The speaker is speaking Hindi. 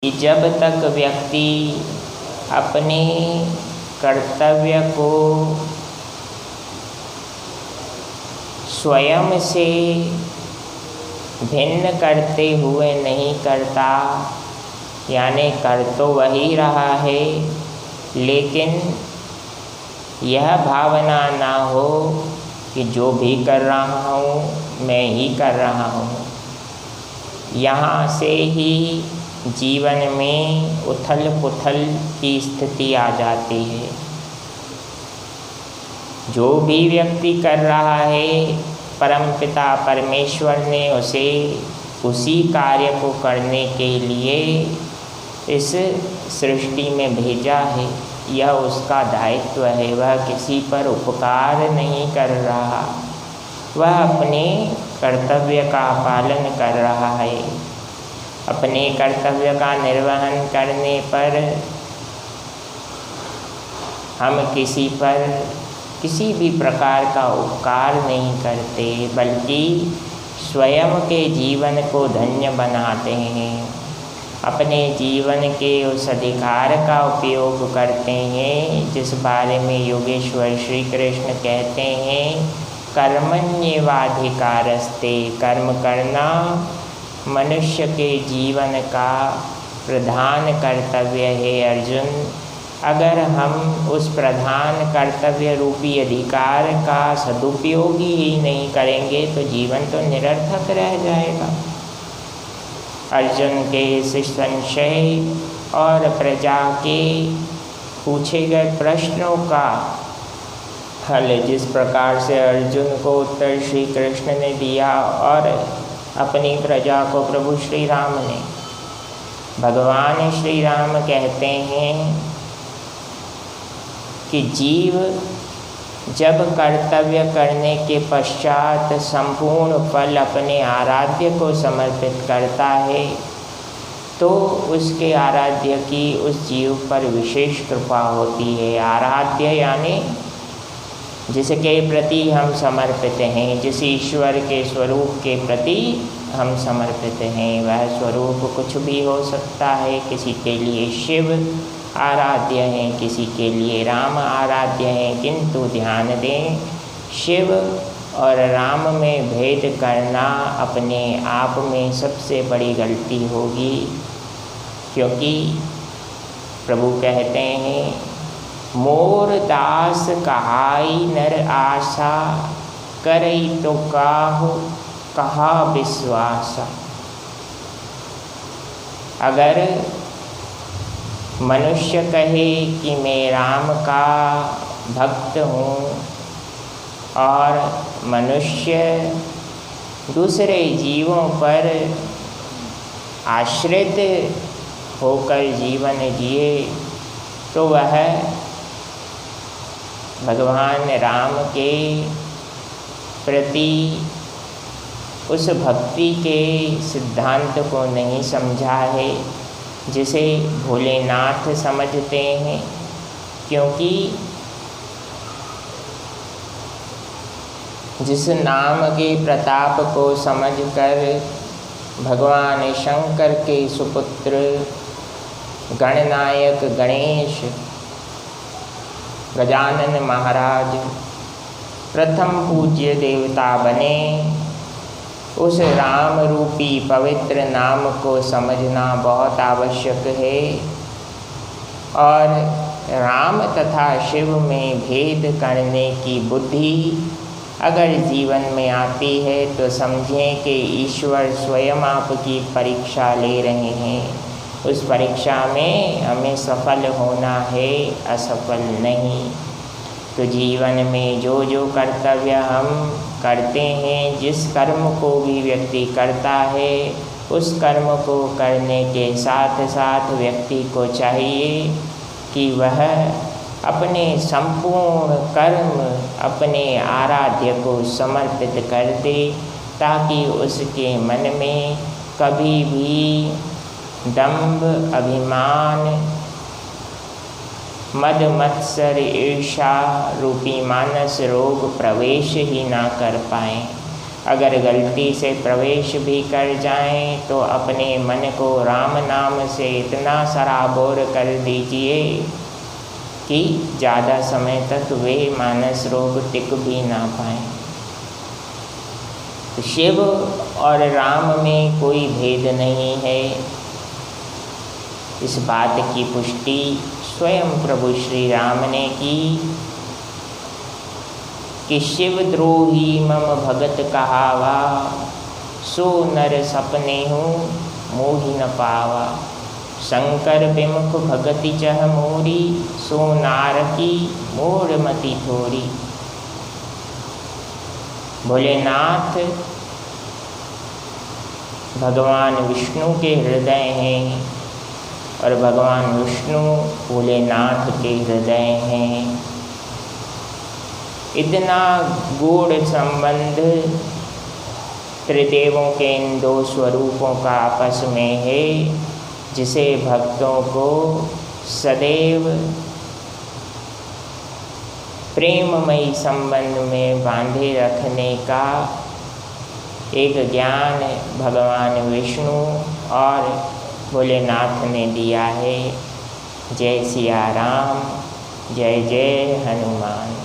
कि जब तक व्यक्ति अपने कर्तव्य को स्वयं से भिन्न करते हुए नहीं करता, यानी कर तो वही रहा है, लेकिन यह भावना ना हो कि जो भी कर रहा हूँ मैं ही कर रहा हूँ। यहाँ से ही जीवन में उथल पुथल की स्थिति आ जाती है। जो भी व्यक्ति कर रहा है, परमपिता परमेश्वर ने उसे उसी कार्य को करने के लिए इस सृष्टि में भेजा है। यह उसका दायित्व है। वह किसी पर उपकार नहीं कर रहा, वह अपने कर्तव्य का पालन कर रहा है। अपने कर्तव्य का निर्वहन करने पर हम किसी पर किसी भी प्रकार का उपकार नहीं करते, बल्कि स्वयं के जीवन को धन्य बनाते हैं। अपने जीवन के उस अधिकार का उपयोग करते हैं जिस बारे में योगेश्वर श्री कृष्ण कहते हैं, कर्मण्येवाधिकारस्ते। कर्म करना मनुष्य के जीवन का प्रधान कर्तव्य है। अर्जुन, अगर हम उस प्रधान कर्तव्य रूपी अधिकार का सदुपयोग ही नहीं करेंगे तो जीवन तो निरर्थक रह जाएगा। अर्जुन के इस संशय और प्रजा के पूछे गए प्रश्नों का हल जिस प्रकार से अर्जुन को उत्तर श्री कृष्ण ने दिया और अपनी प्रजा को प्रभु श्री राम ने, भगवान श्री राम कहते हैं कि जीव जब कर्तव्य करने के पश्चात संपूर्ण फल अपने आराध्य को समर्पित करता है तो उसके आराध्य की उस जीव पर विशेष कृपा होती है। आराध्य यानी जिसके प्रति हम समर्पित हैं, जिस ईश्वर के स्वरूप के प्रति हम समर्पित हैं। वह स्वरूप कुछ भी हो सकता है। किसी के लिए शिव आराध्य हैं, किसी के लिए राम आराध्य हैं, किंतु ध्यान दें, शिव और राम में भेद करना अपने आप में सबसे बड़ी गलती होगी, क्योंकि प्रभु कहते हैं, मोर दास कहाई नर आशा, करई तो काहु कहा विश्वासा। अगर मनुष्य कहे कि मैं राम का भक्त हूँ और मनुष्य दूसरे जीवों पर आश्रित होकर जीवन जिए तो वह भगवान राम के प्रति उस भक्ति के सिद्धांत को नहीं समझा है जिसे भोलेनाथ समझते हैं। क्योंकि जिस नाम के प्रताप को समझकर भगवान शंकर के सुपुत्र गणनायक गणेश गजानन महाराज प्रथम पूज्य देवता बने, उस राम रूपी पवित्र नाम को समझना बहुत आवश्यक है। और राम तथा शिव में भेद करने की बुद्धि अगर जीवन में आती है तो समझें कि ईश्वर स्वयं आपकी परीक्षा ले रहे हैं। उस परीक्षा में हमें सफल होना है, असफल नहीं। तो जीवन में जो जो कर्तव्य हम करते हैं, जिस कर्म को भी व्यक्ति करता है, उस कर्म को करने के साथ साथ व्यक्ति को चाहिए कि वह अपने संपूर्ण कर्म अपने आराध्य को समर्पित कर दे, ताकि उसके मन में कभी भी दंभ, अभिमान, मद मत्सर, ईर्षा रूपी मानस रोग प्रवेश ही ना कर पाएँ। अगर गलती से प्रवेश भी कर जाएं तो अपने मन को राम नाम से इतना सराबोर कर दीजिए कि ज़्यादा समय तक वे मानस रोग टिक भी ना पाएं। शिव और राम में कोई भेद नहीं है। इस बात की पुष्टि स्वयं प्रभु श्री राम ने की कि शिव द्रोही मम भगत कहावा, सो नर सपने हूँ मोहि न पावा। शंकर विमुख भगति चह मोरी, सो नार की मोर मति थोरी। भोलेनाथ भगवान विष्णु के हृदय हैं और भगवान विष्णु भोलेनाथ के हृदय हैं। इतना गूढ़ संबंध त्रिदेवों के इन दो स्वरूपों का आपस में है, जिसे भक्तों को सदैव प्रेममयी संबंध में बांधे रखने का एक ज्ञान भगवान विष्णु और भोलेनाथ ने दिया है। जय सिया राम, जय जय हनुमान।